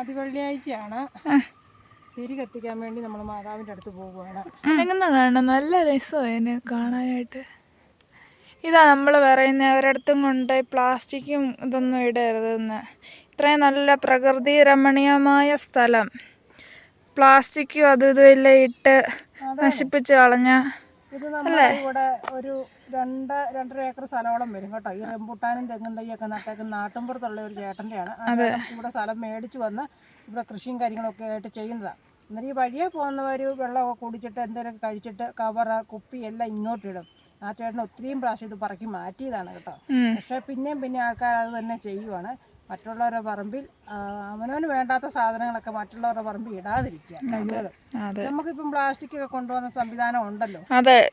ആദ്യ വെള്ളിയാഴ്ചയാണ്. തിരി കത്തിക്കാൻ വേണ്ടി നമ്മൾ മാതാവിൻ്റെ അടുത്ത് പോവുകയാണ്. അനങ്ങുന്ന കാണാൻ നല്ല രസമാണ് കാണാനായിട്ട്. ഇതാ നമ്മൾ പറയുന്ന ഒരിടത്തും കൊണ്ട് പ്ലാസ്റ്റിക്കും ഇതൊന്നും ഇടരുതെന്ന്. ഇത്രയും നല്ല പ്രകൃതി രമണീയമായ സ്ഥലം പ്ലാസ്റ്റിക്കും അതും ഇതും എല്ലാം ഇട്ട് നശിപ്പിച്ച് കളഞ്ഞ. ഇത് നമ്മുടെ ഇവിടെ ഒരു 2-2.5 ഏക്കർ സ്ഥലത്തോളം വരും കേട്ടോ. ഈ റംബൂട്ടാനും തെങ്ങും തൈയൊക്കെ നട്ടേക്കുന്ന നാട്ടിൻപുറത്തുള്ള ഒരു ചേട്ടൻ്റെയാണ്. ഇവിടെ സ്ഥലം മേടിച്ച് വന്ന് ഇവിടെ കൃഷിയും കാര്യങ്ങളൊക്കെ ആയിട്ട് ചെയ്യുന്നതാണ്. എന്നാൽ ഈ വഴിയെ പോകുന്നവർ വെള്ളമൊക്കെ കുടിച്ചിട്ട് എന്തെങ്കിലുമൊക്കെ കഴിച്ചിട്ട് കവറ് കുപ്പി എല്ലാം ഇങ്ങോട്ടിടും. ആ ചേട്ടൻ ഒത്തിരിയും പ്രാവശ്യം ഇത് പറക്കി മാറ്റിയതാണ് കേട്ടോ. പക്ഷേ പിന്നെയും ആൾക്കാർ അത് തന്നെ ചെയ്യുവാണ്. മറ്റുള്ളവരുടെ പറമ്പിൽ അവനവന് വേണ്ടാത്ത സാധനങ്ങളൊക്കെ മറ്റുള്ളവരുടെ പറമ്പിൽ ഇടാതിരിക്കുക. നമുക്കിപ്പം പ്ലാസ്റ്റിക് ഒക്കെ കൊണ്ടുവന്ന സംവിധാനം ഉണ്ടല്ലോ.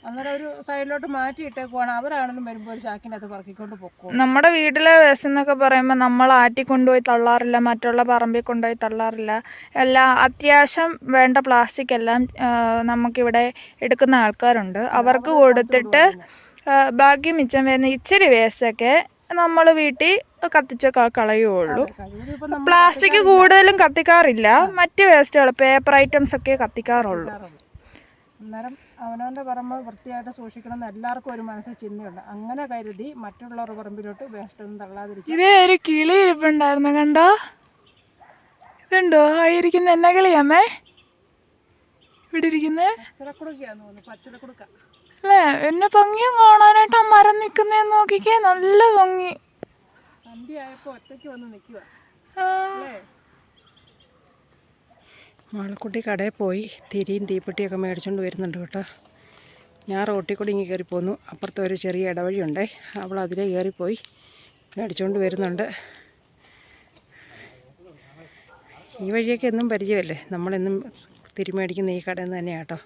അന്നേരം ഒരു സൈഡിലോട്ട് മാറ്റിയിട്ടേക്കുവാണ്. അവരാണെങ്കിലും വരുമ്പോൾ ഒരു ചാക്കിൻ്റെ അത് പറക്കിക്കൊണ്ട് പോകും. നമ്മുടെ വീട്ടിലെ വേസ്റ്റ് എന്നൊക്കെ പറയുമ്പോൾ നമ്മൾ ആറ്റി കൊണ്ടുപോയി തള്ളാറില്ല, മറ്റുള്ള പറമ്പിൽ കൊണ്ടുപോയി തള്ളാറില്ല. എല്ലാം അത്യാവശ്യം വേണ്ട പ്ലാസ്റ്റിക് എല്ലാം നമുക്കിവിടെ എടുക്കുന്ന ആൾക്കാരുണ്ട്. അവർക്ക് കൊടുത്തിട്ട് ബാക്കി മിച്ചം വരുന്ന ഇച്ചിരി വേസ്റ്റൊക്കെ നമ്മൾ വീട്ടിൽ കത്തിച്ച് കളയുള്ളൂ. പ്ലാസ്റ്റിക് കൂടുതലും കത്തിക്കാറില്ല. മറ്റ് വേസ്റ്റുകൾ പേപ്പർ ഐറ്റംസ് ഒക്കെ കത്തിക്കാറുള്ളൂ. അന്നേരം അവനവൻ്റെ പറമ്പ് വൃത്തിയായിട്ട് സൂക്ഷിക്കണം എന്ന് എല്ലാവർക്കും ഒരു മനസ്സിൽ ചിന്തയുണ്ട്. അങ്ങനെ കരുതി മറ്റുള്ളവരുടെ പറമ്പിലോട്ട് വേസ്റ്റ് ഒന്നും തള്ളാതിരിക്കും. ഇതേ ഒരു കിളി ഇരിപ്പുണ്ടായിരുന്നു, കണ്ടോ? ഇതുണ്ടോ ആയിരിക്കുന്ന എന്നാ കിളിയമ്മേ ഇവിടെ ഇരിക്കുന്നത്? പച്ചടക്കുടുക്കയാന്ന് തോന്നുന്നു. പച്ചടക്കുടുക്ക അല്ലേ? എന്നെ ഭംഗിയും കാണാനായിട്ട് ആ മരം നിൽക്കുന്നതെന്ന് നോക്കിക്കേ, നല്ല ഭംഗി. സന്ധ്യയായപ്പോൾ ഒറ്റയ്ക്ക് വന്ന് നിൽക്കുക. മാളക്കുട്ടി കടയിൽ പോയി തിരിയും തീപ്പെട്ടിയൊക്കെ മേടിച്ചുകൊണ്ട് വരുന്നുണ്ട് കേട്ടോ. ഞാൻ റോട്ടിൽ കൂടി ഇങ്ങനെ കയറി പോന്നു. അപ്പുറത്തെ ഒരു ചെറിയ ഇടവഴിയുണ്ടേ, അവൾ അതിലേ കയറിപ്പോയി മേടിച്ചുകൊണ്ട് വരുന്നുണ്ട്. ഈ വഴിയൊക്കെ എന്നും പരിചയമല്ലേ, നമ്മളെന്നും തിരി മേടിക്കുന്ന ഈ കടയിൽ നിന്ന് തന്നെയാണ് കേട്ടോ.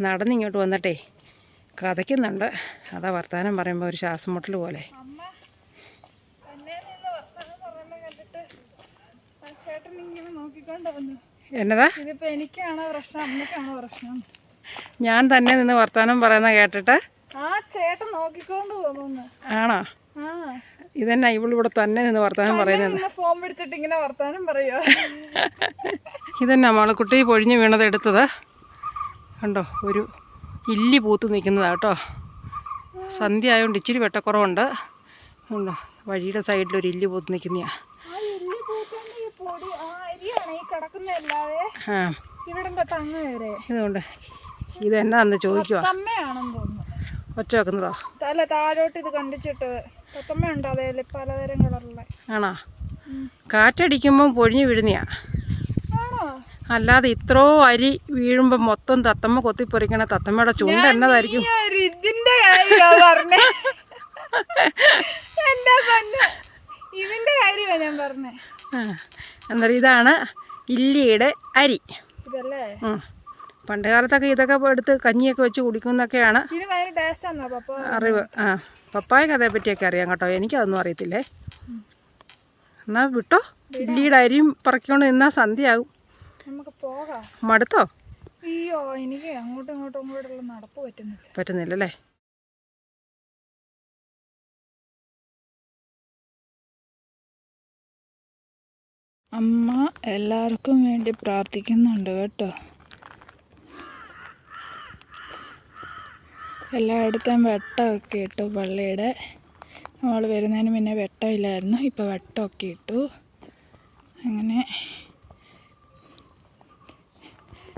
നടന്നിങ്ങോട്ട് വന്നിട്ടേ കഥയ്ക്കുന്നുണ്ട്. അതാ വർത്താനം പറയുമ്പോൾ ഒരു ശ്വാസം മുട്ടൽ പോലെ. എന്നതാ ഞാൻ തന്നെ നിന്ന് വർത്താനം പറയുന്ന കേട്ടിട്ട് ആണോ? ഇതന്നെ ഇവളിവിടെ തന്നെ നിന്ന് വർത്താനം പറയുന്നത്. ഇതന്നെ മാളക്കുട്ടി പൊഴിഞ്ഞു വീണത് എടുത്തത് കണ്ടോ. ഒരു ഇല്ലി പൂത്ത് നിൽക്കുന്നതാണ് കേട്ടോ. സന്ധ്യ ആയതുകൊണ്ട് ഇച്ചിരി വെട്ടക്കുറവുണ്ട്. കണ്ടോ, വഴിയുടെ സൈഡിലൊരു ഇല്ലി പൂത്ത് നിൽക്കുന്നതാണ്. ഇതുകൊണ്ട് ഇതെന്നാന്ന് ചോദിക്കുക. ഒച്ച വെക്കുന്നതോ? താഴോട്ട് ഇത് കണ്ടിച്ചിട്ട് പലതരം കളറുള്ള ആണോ? കാറ്റടിക്കുമ്പം പൊഴിഞ്ഞു വീഴുന്നയാ. അല്ലാതെ ഇത്രോ അരി വീഴുമ്പോൾ മൊത്തം തത്തമ്മ കൊത്തിപ്പൊറിക്കണ തത്തമ്മയുടെ ചുണ്ട് എന്നതായിരിക്കും? ഇതിന്റെ കാര്യമാണ് ഞാൻ പറഞ്ഞേ. അന്നേരം ഇതാണ് ഇല്ലിയുടെ അരി. പണ്ട് കാലത്തൊക്കെ ഇതൊക്കെ എടുത്ത് കഞ്ഞിയൊക്കെ വെച്ച് കുടിക്കുന്നൊക്കെയാണ് അറിവ്. പപ്പായക്ക് അതേപ്പറ്റിയൊക്കെ അറിയാം കേട്ടോ. എനിക്കതൊന്നും അറിയത്തില്ലേ. എന്നാൽ വിട്ടോ, ഇല്ലിയുടെ അരിയും പറക്കിക്കൊണ്ട് നിന്നാൽ സന്ധ്യയാകും. നമുക്ക് പോകാം. മടുത്തോ? അയ്യോ, എനിക്ക് അങ്ങോട്ടും നടപ്പ് പറ്റുന്നില്ലല്ലേ? അമ്മ എല്ലാവർക്കും വേണ്ടി പ്രാർത്ഥിക്കുന്നുണ്ട് കേട്ടോ. എല്ലായിടത്തും വെട്ടമൊക്കെ ഇട്ടു. പള്ളിയുടെ നമ്മൾ വരുന്നതിന് മുന്നേ വെട്ടമില്ലായിരുന്നു, ഇപ്പോൾ വെട്ടമൊക്കെ ഇട്ടു. അങ്ങനെ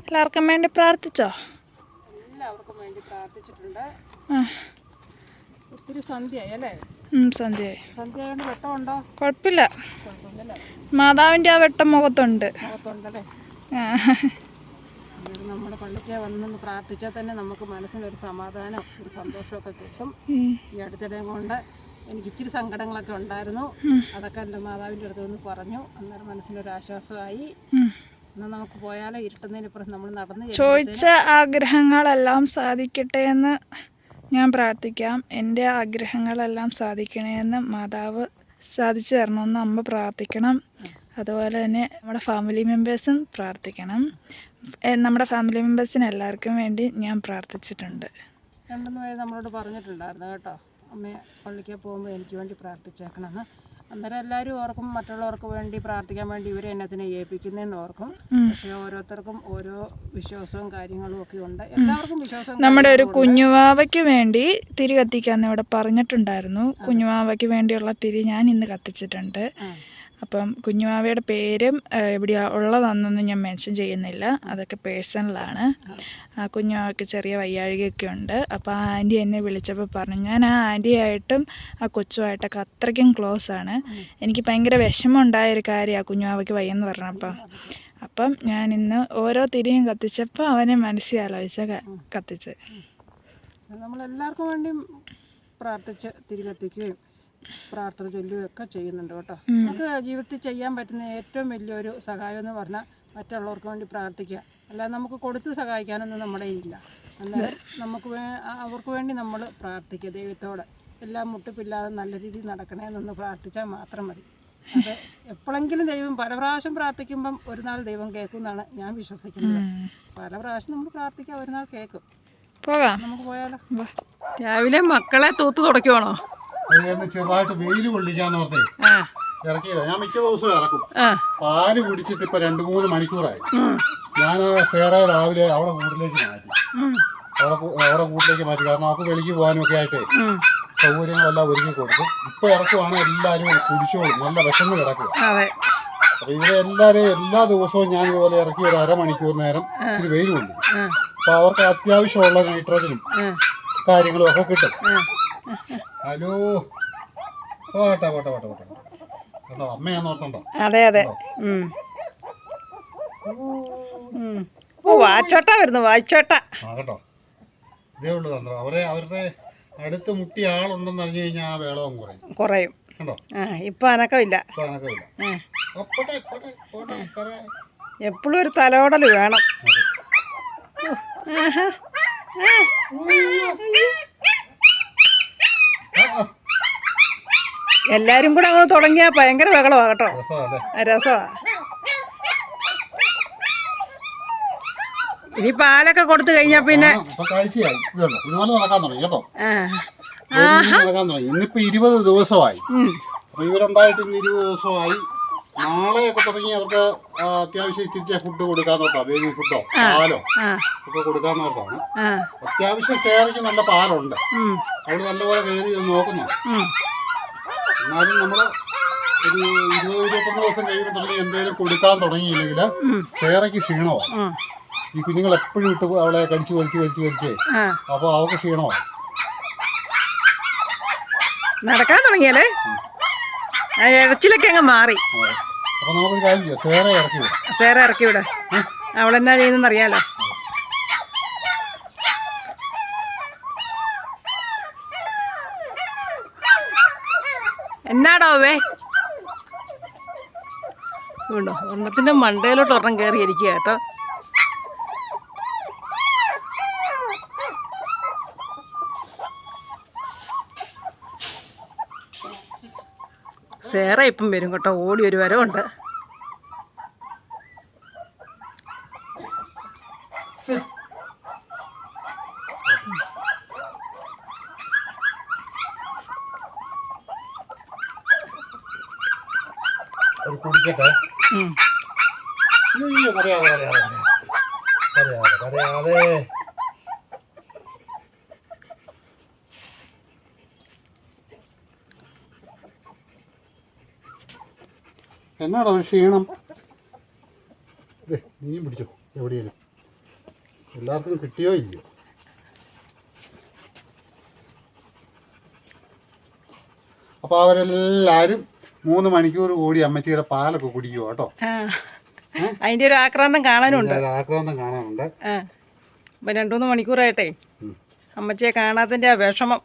എല്ലാവർക്കും വേണ്ടി പ്രാർത്ഥിച്ചോ? എല്ലാവർക്കും വേണ്ടി പ്രാർത്ഥിച്ചിട്ടുണ്ട്. ഒത്തിരി സന്ധ്യയായി അല്ലേ? സന്ധ്യയായി. സന്ധ്യയായതുകൊണ്ട് വെട്ടമുണ്ടോ? കുഴപ്പമില്ല. മാതാവിൻ്റെ ആ വെട്ടം മുഖത്തുണ്ടല്ലേ? നമ്മുടെ പള്ളിക്ക് വന്നൊന്ന് പ്രാർത്ഥിച്ചാൽ തന്നെ നമുക്ക് മനസ്സിനൊരു സമാധാനം, ഒരു സന്തോഷമൊക്കെ കിട്ടും. ഈ അടുത്തിടെയും കൊണ്ട് എനിക്ക് ഇച്ചിരി സങ്കടങ്ങളൊക്കെ ഉണ്ടായിരുന്നു. അതൊക്കെ എൻ്റെ മാതാവിൻ്റെ അടുത്ത് വന്ന് പറഞ്ഞു. അന്നേരം മനസ്സിനൊരു ആശ്വാസമായി. എന്നാൽ നമുക്ക് പോയാലോ, ഇരുട്ടുന്നതിനിപ്പുറം നമ്മൾ നടന്ന് ചോദിച്ച ആഗ്രഹങ്ങളെല്ലാം സാധിക്കട്ടെ എന്ന് ഞാൻ പ്രാർത്ഥിക്കാം. എൻ്റെ ആഗ്രഹങ്ങളെല്ലാം സാധിക്കണേ എന്ന് മാതാവ് സാധിച്ചു തരണമെന്ന് അമ്മ പ്രാർത്ഥിക്കണം. അതുപോലെ തന്നെ നമ്മുടെ ഫാമിലി മെമ്പേഴ്സും പ്രാർത്ഥിക്കണം. നമ്മുടെ ഫാമിലി മെമ്പേഴ്സിന് എല്ലാവർക്കും വേണ്ടി ഞാൻ പ്രാർത്ഥിച്ചിട്ടുണ്ട്. 2-3 പേര് നമ്മളോട് പറഞ്ഞിട്ടുണ്ടായിരുന്നു കേട്ടോ, അമ്മയെ പള്ളിക്ക് പോകുമ്പോൾ എനിക്ക് വേണ്ടി പ്രാർത്ഥിച്ചേക്കണമെന്ന്. അന്നേരം എല്ലാവരും ഓർക്കും മറ്റുള്ളവർക്ക് വേണ്ടി പ്രാർത്ഥിക്കാൻ വേണ്ടി ഇവരെ എന്നതിനെ ഏൽപ്പിക്കുന്നതെന്ന് ഓർക്കും. പക്ഷേ ഓരോരുത്തർക്കും ഓരോ വിശ്വാസവും കാര്യങ്ങളും ഒക്കെ ഉണ്ട്. എല്ലാവർക്കും വിശ്വാസവും നമ്മുടെ ഒരു കുഞ്ഞുവാവയ്ക്ക് വേണ്ടി തിരി കത്തിക്കാന്ന് ഇവിടെ പറഞ്ഞിട്ടുണ്ടായിരുന്നു. കുഞ്ഞുവാവയ്ക്ക് വേണ്ടിയുള്ള തിരി ഞാൻ ഇന്ന് കത്തിച്ചിട്ടുണ്ട്. അപ്പം കുഞ്ഞുവാവയുടെ പേരും എവിടെയാ ഉള്ളതാണെന്നൊന്നും ഞാൻ മെൻഷൻ ചെയ്യുന്നില്ല, അതൊക്കെ പേഴ്സണലാണ്. ആ കുഞ്ഞുവാവയ്ക്ക് ചെറിയ വയ്യാഴികയൊക്കെ ഉണ്ട്. അപ്പോൾ ആ ആൻറ്റി എന്നെ വിളിച്ചപ്പോൾ പറഞ്ഞു, ഞാൻ ആ ആൻറ്റിയായിട്ടും ആ കൊച്ചുമായിട്ടൊക്കെ അത്രയ്ക്കും ക്ലോസ് ആണ്. എനിക്ക് ഭയങ്കര വിഷമം ഉണ്ടായൊരു കാര്യമാണ് കുഞ്ഞുവാവയ്ക്ക് വയ്യെന്ന് പറഞ്ഞപ്പോൾ. അപ്പം ഞാൻ ഇന്ന് ഓരോ തിരിയും കത്തിച്ചപ്പോൾ അവനെ മനസ്സിലാലോചിച്ച കത്തിച്ച്. നമ്മളെല്ലാവർക്കും വേണ്ടിയും പ്രാർത്ഥിച്ച് തിരി കത്തിക്കുകയും പ്രാർത്ഥന ചൊല്ലുകയും ഒക്കെ ചെയ്യുന്നുണ്ട് കേട്ടോ. നമുക്ക് ജീവിതത്തിൽ ചെയ്യാൻ പറ്റുന്ന ഏറ്റവും വലിയൊരു സഹായം എന്ന് പറഞ്ഞാൽ മറ്റുള്ളവർക്ക് വേണ്ടി പ്രാർത്ഥിക്കുക. അല്ലാതെ നമുക്ക് കൊടുത്ത് സഹായിക്കാനൊന്നും നമ്മുടെ ഇല്ല. അന്നേരം നമുക്ക് അവർക്ക് വേണ്ടി നമ്മൾ പ്രാർത്ഥിക്കുക ദൈവത്തോട്. എല്ലാം മുട്ടിപ്പില്ലാതെ നല്ല രീതിയിൽ നടക്കണേ എന്നൊന്ന് പ്രാർത്ഥിച്ചാൽ മാത്രം മതി. അത് എപ്പോഴെങ്കിലും ദൈവം പല പ്രാവശ്യം പ്രാർത്ഥിക്കുമ്പം ഒരു നാൾ ദൈവം കേൾക്കും എന്നാണ് ഞാൻ വിശ്വസിക്കുന്നത്. പല പ്രാവശ്യം നമ്മൾ പ്രാർത്ഥിക്കുക, ഒരു നാൾ കേൾക്കും. പോകാം, നമുക്ക് പോയാലോ? രാവിലെ മക്കളെ തൂത്ത് തുടയ്ക്കുവാണോ? ചെറുതായിട്ട് വെയിൽ കൊള്ളിക്കാന്ന് പറഞ്ഞേ ഇറക്കിയതാ. ഞാൻ മിക്ക ദിവസവും ഇറക്കും. പാല് കുടിച്ചിട്ട് ഇപ്പൊ 2-3 മണിക്കൂറായി. ഞാൻ സേറെ രാവിലെ അവിടെ കൂട്ടിലേക്ക് മാറ്റി. അവിടെ കൂട്ടിലേക്ക് മാറ്റി, കാരണം അവർക്ക് വെളിക്ക് പോകാനും ഒക്കെ ആയിട്ടേ സൗകര്യങ്ങളെല്ലാം ഒരുക്കി കൊടുക്കും. ഇപ്പൊ ഇറക്കുവാണെങ്കിൽ എല്ലാവരും കുടിച്ചോളും, നല്ല വിശന്ന് കിടക്കുക. അപ്പൊ ഇവരെ എല്ലാ ദിവസവും ഞാൻ ഇതുപോലെ ഇറക്കി ഒരു അരമണിക്കൂർ നേരം ഇച്ചിരി വെയിൽ കൊണ്ടു. അപ്പൊ അവർക്ക് അത്യാവശ്യമുള്ള നൈട്രജനും കാര്യങ്ങളും ഒക്കെ കിട്ടും. ഹലോ, പോട്ടെ കേട്ടോ, അമ്മയാന്ന് ഓർത്തണ്ടോ? അതെ. വാച്ചോട്ട വരുന്നു, വാച്ചോട്ട. ആ കേട്ടോ, ഇതേ ഉള്ളു തന്ത്രം. അവരുടെ അടുത്ത് മുട്ടിയ ആളുണ്ടെന്ന് അറിഞ്ഞു കഴിഞ്ഞാൽ ആ വേളവും കുറയും കേട്ടോ. ഇപ്പൊ അനക്കമില്ല. എപ്പോഴും ഒരു തലോടൽ വേണം. എല്ലാരും കൂടെ അങ്ങ് തുടങ്ങിയാ ഭയങ്കര ബഹളമാ കേട്ടോ, രസമാ. ഇനി പാലൊക്കെ കൊടുത്തു കഴിഞ്ഞാ പിന്നെ ഇന്നിപ്പോ 20 ദിവസമായി. അപ്പൊ ഇവരുണ്ടായിട്ട് ഇന്ന് 20 ദിവസമായി. നാളെയൊക്കെ തുടങ്ങി അവർക്ക് അത്യാവശ്യം ഇച്ചിരി ഫുഡ് കൊടുക്കാന്നോർത്താ, ബേബി ഫുഡോ പാലോ ഒക്കെ കൊടുക്കാന്നോർത്താണ്. അത്യാവശ്യം സേറയ്ക്ക് നല്ല പാലുണ്ട്, അവള് നല്ലപോലെ കയറി നോക്കുന്നു. എന്നാലും നമ്മള് ഒരു 20-21 ദിവസം കഴിയുമ്പോൾ തുടങ്ങി എന്തെങ്കിലും കൊടുക്കാൻ തുടങ്ങിയില്ലെങ്കിൽ സേറയ്ക്ക് ക്ഷീണമാണ്. ഈ കുഞ്ഞുങ്ങൾ എപ്പോഴും ഇട്ട് അവളെ കടിച്ചു വലിച്ചേ അപ്പൊ അവർക്ക് ക്ഷീണമാണ്. നടക്കാൻ തുടങ്ങിയാലേ ഇഴച്ചിലൊക്കെ അങ്ങ് മാറി. അപ്പൊ നമുക്കൊരു കാര്യം ചെയ്യാം, സേറ ഇറക്കി വിടാം. അവളെന്നാ ചെയ്യുന്നെന്ന് അറിയാലോ. എന്നാടാവേ ഉണ്ടോ? ഒരെണ്ണത്തിന്റെ മണ്ടയിലോട്ട് ഒരെണ്ണം കയറിയിരിക്കുക കേട്ടോ. സേറ ഇപ്പം വരും കേട്ടോ, ഓടി ഒരു വരവുണ്ട്. കുടിക്കട്ടെ. എന്നാടാ ഒരു ക്ഷീണം? നീ പിടിച്ചോ, എവിടെയാലും എല്ലാവർക്കും കിട്ടിയോ ഇല്ലയോ? അപ്പൊ അവരെല്ലാരും 3 മണിക്കൂർ കൂടി അമ്മച്ചിയുടെ പാലൊക്കെ കുടിക്കുവോ കേട്ടോ. അതിന്റെ ഒരു ആക്രാന്തം കാണാനുണ്ട്. അപ്പൊ 2-3 മണിക്കൂറായിട്ടേ അമ്മച്ചിയെ കാണാത്തതിന്റെ ആ വിഷമം.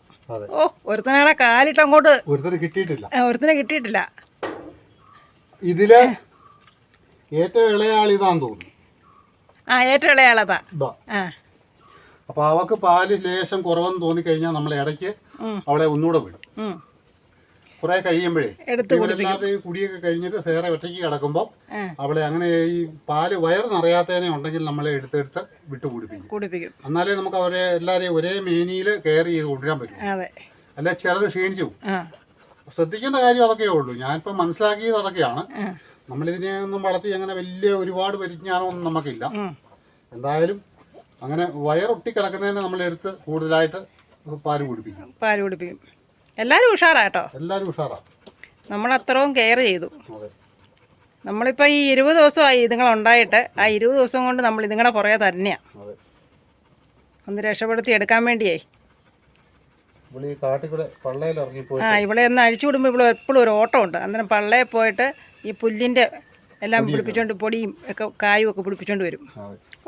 ഒരുത്തനാണെ കാലിട്ട് അങ്ങോട്ട് ഒരുത്തനെ കിട്ടിയിട്ടില്ല. ഇതില് ഏറ്റവും ഇളയാളിതാന്ന് തോന്നുന്നു. ഏറ്റവും ഇളയാളതാ. അപ്പൊ അവക്ക് പാല് ലേശം കുറവെന്ന് തോന്നിക്കഴിഞ്ഞാൽ നമ്മൾ ഇടയ്ക്ക് അവളെ ഒന്നുകൂടെ വിടും. കുറെ കഴിയുമ്പോഴേ ഇവരെല്ലാതെ കുടിയൊക്കെ കഴിഞ്ഞിട്ട് സേറ ഒറ്റയ്ക്ക് കിടക്കുമ്പോ അവളെ അങ്ങനെ ഈ പാല് വയറ് നിറയാത്തതിനെ ഉണ്ടെങ്കിൽ നമ്മളെ എടുത്തെടുത്ത് വിട്ടു കുടിപ്പിക്കും. എന്നാലേ നമുക്ക് അവരെ എല്ലാരെയും ഒരേ മേനിയിൽ കെയർ ചെയ്ത് കൊണ്ടുവരാൻ പറ്റും. അല്ലെ ചിലത് ക്ഷീണിച്ചു പോകും. ശ്രദ്ധിക്കേണ്ട കാര്യം അതൊക്കെയേ ഉള്ളൂ. ഞാനിപ്പോൾ മനസ്സിലാക്കിയത് അതൊക്കെയാണ്. നമ്മളിതിനെ ഒന്നും വളർത്തി അങ്ങനെ വലിയ ഒരുപാട് പരിജ്ഞാനമൊന്നും നമുക്കില്ല. എന്തായാലും അങ്ങനെ വയറൊട്ടി കിടക്കുന്നതിനെ നമ്മളെടുത്ത് കൂടുതലായിട്ട് പാല് കുടിപ്പിക്കും. എല്ലാവരും ഉഷാറാട്ടോ. എല്ലാവരും ഉഷാറാണ്. നമ്മളത്രയും കെയർ ചെയ്തു. അതെ. നമ്മളിപ്പോൾ ഈ 20 ദിവസമായി ഇതുങ്ങളുണ്ടായിട്ട് ആ 20 ദിവസം കൊണ്ട് നമ്മൾ ഇതുങ്ങളുടെ പുറകെ തന്നെയാണ്. അതെ. ഒന്ന് രക്ഷപ്പെടുത്തി എടുക്കാൻ വേണ്ടിയേ. ഇവിടെ ഈ കാട്ടിക്കൂടെ പള്ളയിൽ ഇറങ്ങിപ്പോയി ഇവിടെ ഒന്ന് അഴിച്ചു വിടുമ്പോൾ ഇവിടെ എപ്പോഴും ഒരു ഓട്ടം ഉണ്ട്. അന്നേരം പള്ളയിൽ പോയിട്ട് ഈ പുല്ലിൻ്റെ എല്ലാം പിടിപ്പിച്ചോണ്ട് പൊടിയും ഒക്കെ കായും ഒക്കെ പിടിപ്പിച്ചോണ്ട് വരും.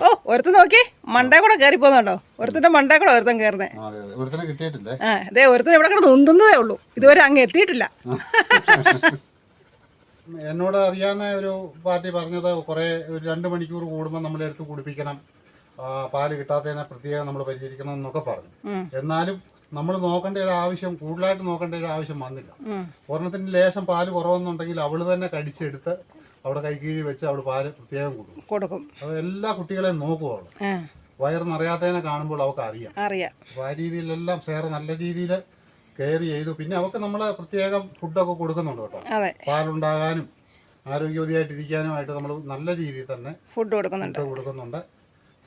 ഓ ഒരുത്തൻ നോക്കി മണ്ടേ കൂടെ കയറി പോകുന്നുണ്ടോ? ഒരുത്തൻ്റെ മണ്ടേ കൂടെ ഒരുത്തൻ കയറുന്നേ. അതെ ഒരുത്തൻ ഇവിടെ കിടന്ന് ഉന്തുന്നതേ ഉള്ളൂ. ഇതുവരെ അങ്ങ് എത്തിയിട്ടില്ല. എന്നോട് അറിയാവുന്ന ഒരു പാർട്ടി പറഞ്ഞത് കുറേ ഒരു 2 മണിക്കൂർ കൂടുമ്പോൾ നമ്മുടെ അടുത്ത് കുടിപ്പിക്കണം, പാല് കിട്ടാത്തതിനെ പ്രത്യേകം നമ്മൾ പരിഹരിക്കണം എന്നൊക്കെ പറഞ്ഞു. എന്നാലും നമ്മൾ നോക്കേണ്ട ഒരു ആവശ്യം, കൂടുതലായിട്ട് നോക്കേണ്ട ഒരു ആവശ്യം വന്നില്ല. ഒരെണ്ണത്തിന് ലേശം പാല് കുറവെന്നുണ്ടെങ്കിൽ അവള് തന്നെ കടിച്ചെടുത്ത് അവിടെ കൈകീഴി വെച്ച് അവള് പാല് പ്രത്യേകം കൊടുക്കും. അത് എല്ലാ കുട്ടികളെയും നോക്കും അവള്. വയറ് നിറയാത്തതിനെ കാണുമ്പോൾ അവൾക്ക് അറിയാം. അപ്പോൾ ആ രീതിയിലെല്ലാം സേറെ നല്ല രീതിയിൽ കെയർ ചെയ്തു. പിന്നെ അവൾക്ക് നമ്മൾ പ്രത്യേകം ഫുഡൊക്കെ കൊടുക്കുന്നുണ്ട് കേട്ടോ. പാലുണ്ടാകാനും ആരോഗ്യവതിയായിട്ടിരിക്കാനുമായിട്ട് നമ്മൾ നല്ല രീതിയിൽ തന്നെ ഫുഡ് കൊടുക്കുന്നുണ്ട്.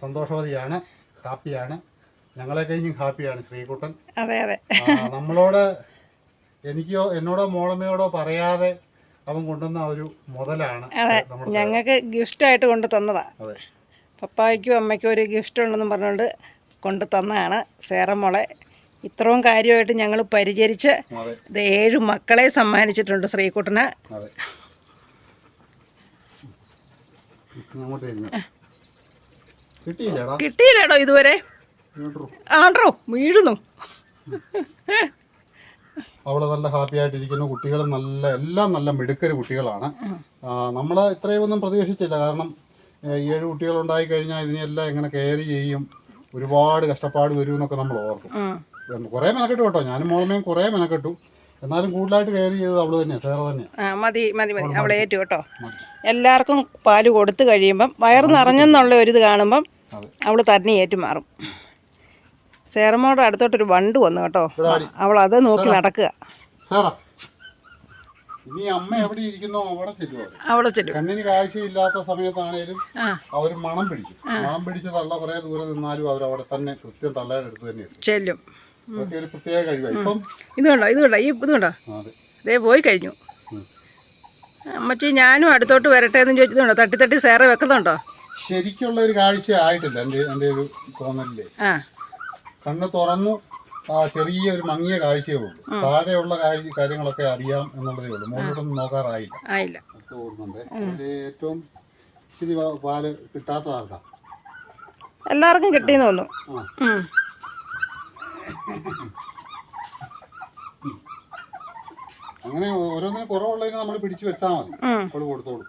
സന്തോഷവതിയാണ്, ഹാപ്പിയാണ്. ഞങ്ങളെ കഴിഞ്ഞും ഹാപ്പിയാണ് ശ്രീകുട്ടൻ. നമ്മളോട് എനിക്കോ എന്നോടോ മോളമ്മയോടോ പറയാതെ അവൻ കൊണ്ടുവന്ന ഒരു മുതലാണ്. ഞങ്ങൾക്ക് ഗിഫ്റ്റായിട്ട് കൊണ്ടു തന്നതാ. പപ്പായ്ക്കും അമ്മയ്ക്കും ഒരു ഗിഫ്റ്റ് ഉണ്ടെന്നും പറഞ്ഞുകൊണ്ട് കൊണ്ടു തന്നതാണ് സേറമോളെ. ഇത്രയും കാര്യമായിട്ട് ഞങ്ങൾ പരിചരിച്ച് 7 മക്കളെ സമ്മാനിച്ചിട്ടുണ്ട് ശ്രീകുട്ടന്. കിട്ടിയില്ലേടോ ഇതുവരെ? ആണ്ടോ വീഴുന്നു. അവള് നല്ല ഹാപ്പി ആയിട്ടിരിക്കുന്നു. കുട്ടികൾ എല്ലാം നല്ല മിടുക്കര് കുട്ടികളാണ്. നമ്മൾ ഇത്രയും ഒന്നും പ്രതീക്ഷിച്ചില്ല. കാരണം 7 കുട്ടികളുണ്ടായി കഴിഞ്ഞാൽ ഇതിനെല്ലാം എങ്ങനെ കെയർ ചെയ്യും, ഒരുപാട് കഷ്ടപ്പാട് വരും എന്നൊക്കെ നമ്മൾ ഓർത്തു. കുറേ മെനക്കെട്ടു കേട്ടോ. ഞാനും മോളമ്മയും കുറേ മെനക്കെട്ടു. എന്നാലും കൂടുതലായിട്ട് കെയർ ചെയ്തത് അവള് തന്നെയാണ്, സേറ തന്നെയാണ്. മതി അവളെ ഏറ്റു കേട്ടോ. എല്ലാവർക്കും പാല് കൊടുത്തു കഴിയുമ്പം വയറ് നിറഞ്ഞെന്നുള്ള ഒരിത് കാണുമ്പം അവള് തന്നെ ഏറ്റുമാറും. സേറമ്മോടെ അടുത്തോട്ടൊരു വണ്ട് വന്നു കേട്ടോ. അവൾ അത് നോക്കി നടക്കുക. ഇനി അമ്മ എവിടെ ഇരിക്കുന്നോ അവിടെ ചെല്ലും. കണ്ണിന് കാഴ്ചയില്ലാത്ത സമയത്താണേലും അവർ മണം പിടിക്കും. മണം പിടിച്ച് തള്ള കുറെ ദൂരെ നിന്നാലും അവരവിടെ തന്നെ കൃത്യം തള്ളയുടെ അടുത്ത് തന്നെ ചെല്ലും. അതൊക്കെ ഒരു പ്രത്യേക കഴിവാണ്. ഇപ്പം ഇതുകൊണ്ടോ അതേ പോയി കഴിഞ്ഞു. അമ്മച്ചി ഞാനും അടുത്തോട്ട് വരട്ടെ എന്ന് ചോദിച്ചതുകൊണ്ടോ തട്ടി സേറെ വെക്കുന്നുണ്ടോ? ശരിക്കുള്ള ഒരു കാഴ്ച ആയിട്ടില്ല എൻ്റെ ഒരു തോന്നലില്ലേ. കണ്ണ് തുറന്നു ചെറിയൊരു മങ്ങിയ കാഴ്ചയേ ഉള്ളൂ. താഴെയുള്ള കാര്യങ്ങളൊക്കെ അറിയാം എന്നുള്ളതേ ഉള്ളൂ. മുകളിലോട്ടൊന്നും നോക്കാറായില്ല. ഓർക്കുന്നുണ്ട് ഏറ്റവും ഇത്തിരി പാല് കിട്ടാത്ത ആൾക്കാ. എല്ലാവർക്കും കിട്ടിയെന്ന് തോന്നുന്നു. അങ്ങനെ ഓരോന്നിനും കുറവുള്ളതിനെ നമ്മൾ പിടിച്ചു വെച്ചാൽ മതി. അവള് കൊടുത്തോളൂ.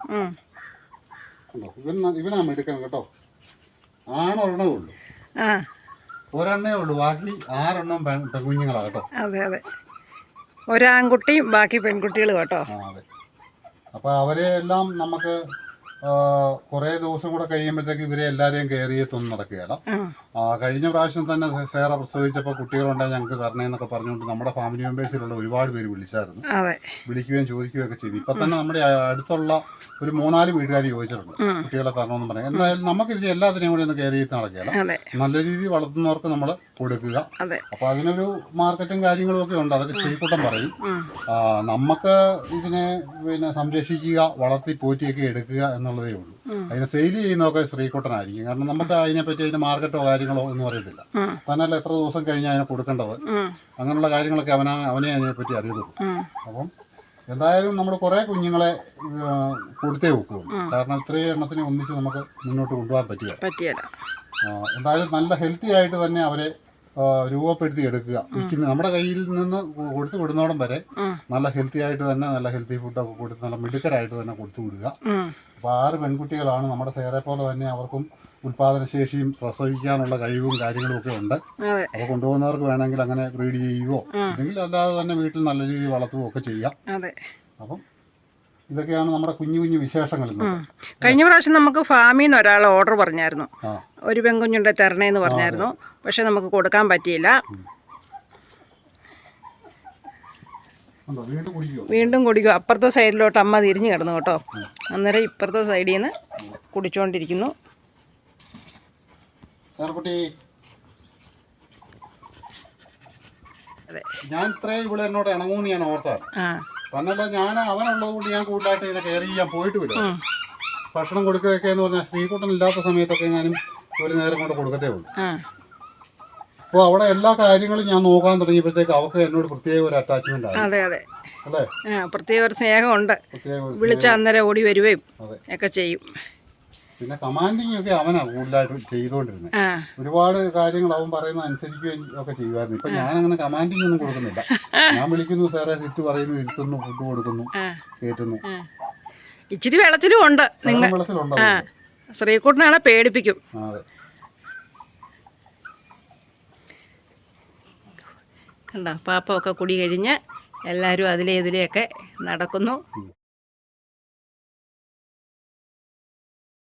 ഇവനാ എടുക്കണം കേട്ടോ. ആണൊരെണ്ണേ ഉള്ളൂ, ഒരെണ്ണേ ഉള്ളൂ. ബാക്കി 6 എണ്ണം പെൺകുഞ്ഞുങ്ങളാ കേട്ടോ. അതെ ഒരാൺകുട്ടിയും ബാക്കി പെൺകുട്ടികളും കേട്ടോ. അതെ. അപ്പൊ അവരെ എല്ലാം നമുക്ക് കുറേ ദിവസം കൂടെ കഴിയുമ്പോഴത്തേക്ക് ഇവരെ എല്ലാവരെയും കെയർ ചെയ്തൊന്നും നടക്കുകയില്ല. കഴിഞ്ഞ പ്രാവശ്യം തന്നെ സേറ പ്രസവിച്ചപ്പോൾ കുട്ടികളുണ്ടെങ്കിൽ ഞങ്ങൾക്ക് തരണേന്നൊക്കെ പറഞ്ഞുകൊണ്ട് നമ്മുടെ ഫാമിലി മെമ്പേഴ്സിലുള്ള ഒരുപാട് പേര് വിളിച്ചായിരുന്നു. വിളിക്കുകയും ചോദിക്കുകയും ഒക്കെ ചെയ്തു. ഇപ്പം തന്നെ നമ്മുടെ അടുത്തുള്ള ഒരു 3-4 വീട്ടുകാർ ചോദിച്ചിട്ടുണ്ട് കുട്ടികളെ തരണമെന്ന് പറയാം. എന്തായാലും നമുക്കിത് എല്ലാത്തിനെയും കൂടി ഒന്ന് കെയർ ചെയ്ത് നടക്കുകയില്ല. നല്ല രീതിയിൽ വളർത്തുന്നവർക്ക് നമ്മൾ കൊടുക്കുക. അപ്പോൾ അതിനൊരു മാർക്കറ്റും കാര്യങ്ങളും ഒക്കെ ഉണ്ട്. അതൊക്കെ ശ്രീകുട്ടൻ പറയും. നമുക്ക് ഇതിനെ സംരക്ഷിക്കുക, വളർത്തി പോറ്റിയൊക്കെ എടുക്കുക എന്നുള്ളതേ ഉള്ളൂ. അതിനെ സെയിൽ ചെയ്യുന്നതൊക്കെ ശ്രീകുട്ടനായിരിക്കും. കാരണം നമുക്ക് അതിനെപ്പറ്റി അതിന്റെ മാർക്കറ്റോ കാര്യങ്ങളോ ഒന്നും അറിയത്തില്ല. തന്നല്ല എത്ര ദിവസം കഴിഞ്ഞാൽ അതിനെ കൊടുക്കേണ്ടത്, അങ്ങനെയുള്ള കാര്യങ്ങളൊക്കെ അവനെ അതിനെപ്പറ്റി അറിയത്തുള്ളൂ. അപ്പം എന്തായാലും നമ്മൾ കുറേ കുഞ്ഞുങ്ങളെ കൊടുത്തേ വെക്കുള്ളൂ. കാരണം ഇത്രയും എണ്ണത്തിനെ ഒന്നിച്ച് നമുക്ക് മുന്നോട്ട് കൊണ്ടുപോകാൻ പറ്റില്ല. എന്തായാലും നല്ല ഹെൽത്തി ആയിട്ട് തന്നെ അവരെ രൂപപ്പെടുത്തി എടുക്കുക. നമ്മുടെ കയ്യിൽ നിന്ന് കൊടുത്തു വിടുന്നോടം വരെ നല്ല ഹെൽത്തി ആയിട്ട് തന്നെ നല്ല ഹെൽത്തി ഫുഡൊക്കെ കൊടുത്ത് നല്ല മിടുക്കരായിട്ട് തന്നെ കൊടുത്തു വിടുക. അപ്പോൾ 6 പെൺകുട്ടികളാണ്. നമ്മുടെ സേറെ പോലെ തന്നെ അവർക്കും ഉൽപാദനശേഷിയും പ്രസവിക്കാനുള്ള കഴിവും കാര്യങ്ങളും ഒക്കെ ഉണ്ട്. അപ്പോൾ കൊണ്ടുപോകുന്നവർക്ക് വേണമെങ്കിൽ അങ്ങനെ ബ്രീഡ് ചെയ്യുകയോ അല്ലെങ്കിൽ അല്ലാതെ തന്നെ വീട്ടിൽ നല്ല രീതിയിൽ വളർത്തുകയോ ഒക്കെ ചെയ്യാം. അപ്പം ഇതൊക്കെയാണ് നമ്മുടെ കുഞ്ഞു കുഞ്ഞു വിശേഷങ്ങൾ. കഴിഞ്ഞ പ്രാവശ്യം നമുക്ക് ഫാമിൽ നിന്ന് ഒരാൾ ഓർഡർ പറഞ്ഞായിരുന്നു, ഒരു പെൺകുഞ്ഞുണ്ടെ തരണേന്ന് പറഞ്ഞായിരുന്നു. പക്ഷെ നമുക്ക് കൊടുക്കാൻ പറ്റിയില്ല. ഉണ്ടോ? വീണ്ടും കുടിക്കുമോ? വീണ്ടും കുടിക്കും. അപ്പുറത്തെ സൈഡിലോട്ട് അമ്മ തിരിഞ്ഞു കിടന്നു കേട്ടോ. അന്നേരം ഇപ്പുറത്തെ സൈഡിൽ നിന്ന് കുടിച്ചുകൊണ്ടിരിക്കുന്നു. സാർക്കുട്ടി, അതെ, ഞാൻ ഇത്രയും ഇവിടെ എന്നോട് ഇണങ്ങൂന്ന് ഞാൻ ഓർത്താണ്. ആ പന്നല്ല, ഞാൻ അവനുള്ളത് കൊണ്ട് ഞാൻ കൂടുതലായിട്ട് ഇതിനെ കെയർ ചെയ്യാൻ പോയിട്ട് വരും. ഭക്ഷണം കൊടുക്കുകയൊക്കെ എന്ന് പറഞ്ഞാൽ ശ്രീകുട്ടൻ ഇല്ലാത്ത സമയത്തൊക്കെ ഞാനും ഒരു നേരം കൊണ്ട് കൊടുക്കത്തേ ഉള്ളൂ. ആ അപ്പോൾ അവിടെ എല്ലാ കാര്യങ്ങളും ഞാൻ നോക്കാൻ തുടങ്ങിയപ്പോഴത്തേക്ക് അവർക്ക് എന്നോട് പ്രത്യേക ഒരു അറ്റാച്ച്മെന്റ് ആയി. അതെ അതെ, അല്ലേ? പ്രത്യേക ഒരു സ്നേഹമുണ്ട്. പ്രത്യേക ഒരു വിളിച്ച അന്നേരം ഓടി വരുകയും അതെ. ഒക്കെ ചെയ്യും. പിന്നെ കമാൻഡിങ് ഒക്കെ അവനാ കൂടുതലായിട്ട് ചെയ്തുകൊണ്ടിരുന്നത്. ആ ഒരുപാട് കാര്യങ്ങൾ അവൻ പറയുന്നത് അനുസരിക്കുകയും ഒക്കെ ചെയ്യുമായിരുന്നു. ഇപ്പൊ ഞാൻ അങ്ങനെ കമാൻഡിങ് ഒന്നും കൊടുക്കുന്നില്ല. ഞാൻ വിളിക്കുന്നു, സാറേ സിറ്റ് പറയുന്നു, ഇരുത്തുന്നു, ഫുഡ് കൊടുക്കുന്നു, കയറ്റുന്നു. ഇച്ചിരി വെള്ളത്തിലും ഉണ്ട് നിങ്ങൾ. വെള്ളത്തിലുണ്ടോ? ആ ശ്രീകുട്ടനാണെ പേടിപ്പിക്കും. അതെ. കണ്ടോ, പാപ്പമൊക്കെ കുടി കഴിഞ്ഞ് എല്ലാവരും അതിലെ ഇതിലെയൊക്കെ നടക്കുന്നു.